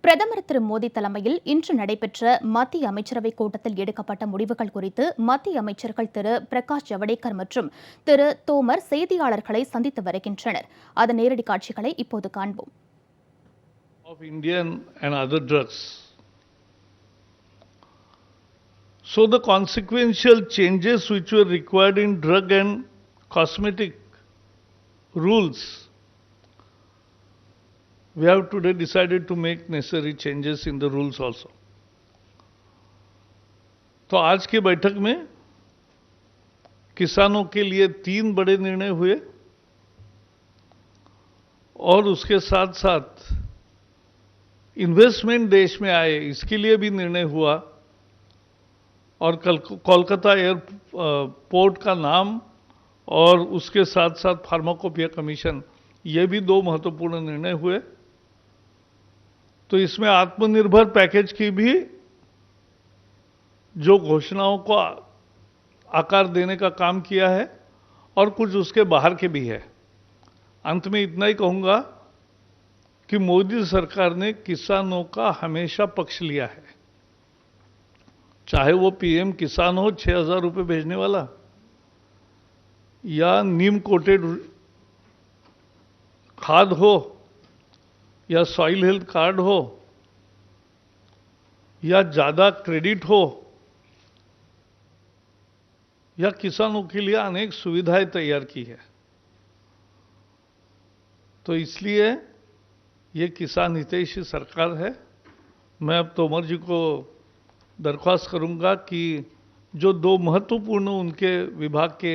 பிரதமர் திரு மோடி தலைமையில் இன்று நடைபெற்ற மத்திய அமைச்சரவைக் கூட்டத்தில் எடுக்கப்பட்ட முடிவுகள் குறித்து மத்திய அமைச்சர்கள் திரு பிரகாஷ் ஜவடேகர் மற்றும் திரு தோமர் செய்தியாளர்களை சந்தித்து வருகின்றனர். அதன் நேரடி காட்சிகளை இப்போது காண்போம். Of Indian and other drugs. So the consequential changes which were required in drug and cosmetic rules, we have today decided to make necessary changes in the rules also. तो आज की बैठक में किसानों के लिए 3 बड़े निर्णय हुए और उसके साथ साथ इन्वेस्टमेंट देश में आए इसके लिए भी निर्णय हुआ और कोलकाता एयरपोर्ट का नाम और उसके साथ साथ फार्माकोपिया कमीशन, ये भी 2 महत्वपूर्ण निर्णय हुए। तो इसमें आत्मनिर्भर पैकेज की भी जो घोषणाओं को आकार देने का काम किया है और कुछ उसके बाहर के भी है। अंत में इतना ही कहूंगा कि मोदी सरकार ने किसानों का हमेशा पक्ष लिया है, चाहे वो पीएम किसान हो 6,000 रुपए भेजने वाला, या नीम कोटेड खाद हो, या सॉइल हेल्थ कार्ड हो, या ज्यादा क्रेडिट हो, या किसानों के लिए अनेक सुविधाएं तैयार की है। तो इसलिए ये किसान हितैषी सरकार है। मैं अब तोमर जी को दरख्वास्त करूंगा कि जो 2 महत्वपूर्ण उनके विभाग के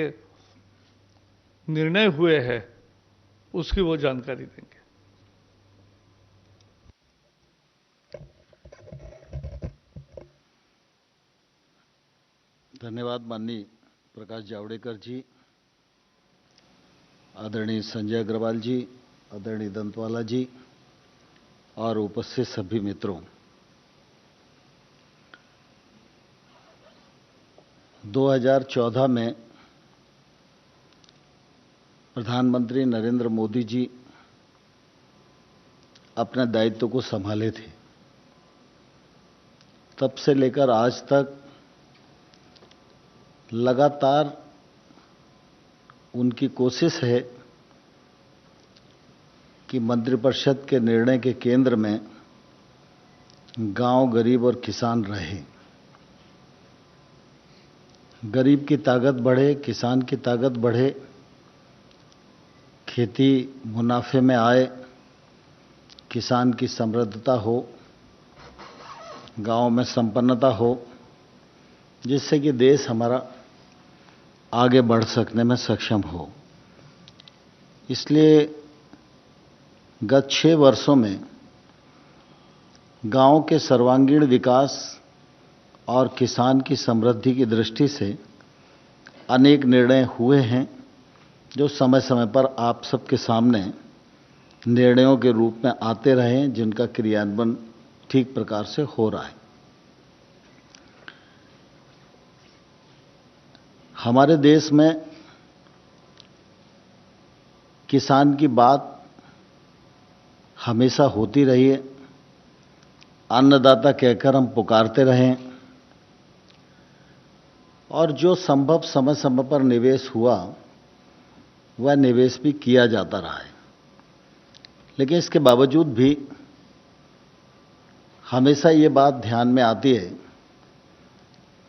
निर्णय हुए हैं उसकी वो जानकारी देंगे। धन्यवाद माननीय प्रकाश जावड़ेकर जी, आदरणीय संजय अग्रवाल जी, आदरणीय दंतवाला जी और उपस्थित सभी मित्रों। 2014 में प्रधानमंत्री नरेंद्र मोदी जी अपने दायित्व को संभाले थे। तब से लेकर आज तक लगातार उनकी कोशिश है कि मंत्रिपरिषद के निर्णय के केंद्र में गांव, गरीब और किसान रहे। गरीब की ताकत बढ़े, किसान की ताकत बढ़े, खेती मुनाफे में आए, किसान की समृद्धता हो, गांव में संपन्नता हो, जिससे कि देश हमारा आगे बढ़ सकने में सक्षम हो। इसलिए गत 6 वर्षों में गांव के सर्वांगीण विकास और किसान की समृद्धि की दृष्टि से अनेक निर्णय हुए हैं, जो समय समय पर आप सबके सामने निर्णयों के रूप में आते रहे, जिनका क्रियान्वयन ठीक प्रकार से हो रहा है। हमारे देश में किसान की बात हमेशा होती रही है। अन्नदाता कहकर हम पुकारते रहे और जो संभव समय समय पर निवेश हुआ वह निवेश भी किया जाता रहा है। लेकिन इसके बावजूद भी हमेशा ये बात ध्यान में आती है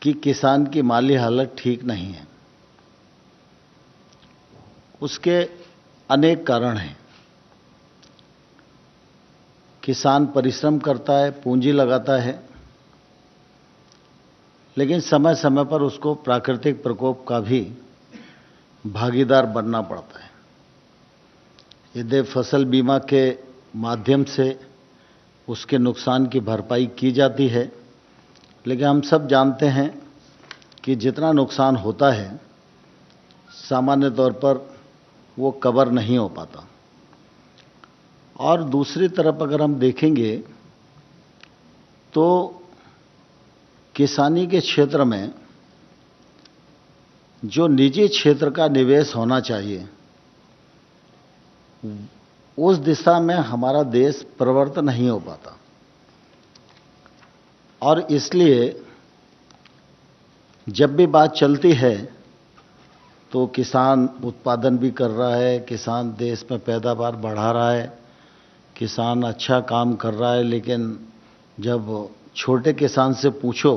कि किसान की माली हालत ठीक नहीं है। उसके अनेक कारण हैं। किसान परिश्रम करता है, पूंजी लगाता है, लेकिन समय समय पर उसको प्राकृतिक प्रकोप का भी भागीदार बनना पड़ता है। यदि फसल बीमा के माध्यम से उसके नुकसान की भरपाई की जाती है, लेकिन हम सब जानते हैं कि जितना नुकसान होता है सामान्य तौर पर वो कवर नहीं हो पाता। और दूसरी तरफ अगर हम देखेंगे तो किसानी के क्षेत्र में जो निजी क्षेत्र का निवेश होना चाहिए, उस दिशा में हमारा देश प्रवृत्त नहीं हो पाता। और इसलिए जब भी बात चलती है तो किसान उत्पादन भी कर रहा है, किसान देश में पैदावार बढ़ा रहा है, किसान अच्छा काम कर रहा है, लेकिन जब छोटे किसान से पूछो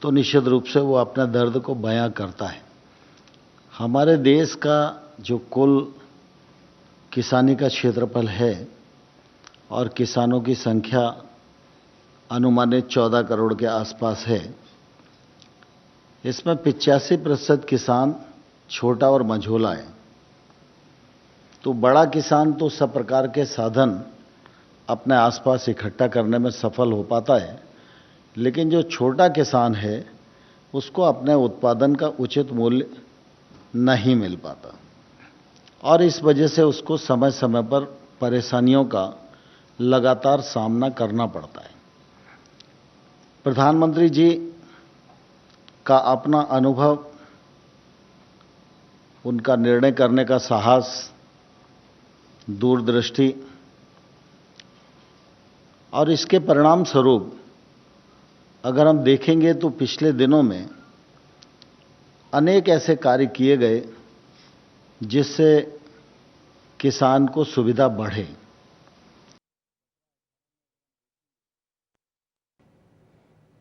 तो निश्चित रूप से वो अपने दर्द को बयां करता है। हमारे देश का जो कुल किसानी का क्षेत्रफल है और किसानों की संख्या अनुमानित 14 करोड़ के आसपास है, इसमें 85% किसान छोटा और मझोला है। तो बड़ा किसान तो सब प्रकार के साधन अपने आसपास इकट्ठा करने में सफल हो पाता है, लेकिन जो छोटा किसान है उसको अपने उत्पादन का उचित मूल्य नहीं मिल पाता और इस वजह से उसको समय समय पर परेशानियों का लगातार सामना करना पड़ता है। प्रधानमंत्री जी का अपना अनुभव, उनका निर्णय करने का साहस, दूरदृष्टि और इसके परिणाम स्वरूप अगर हम देखेंगे तो पिछले दिनों में अनेक ऐसे कार्य किए गए जिससे किसान को सुविधा बढ़े।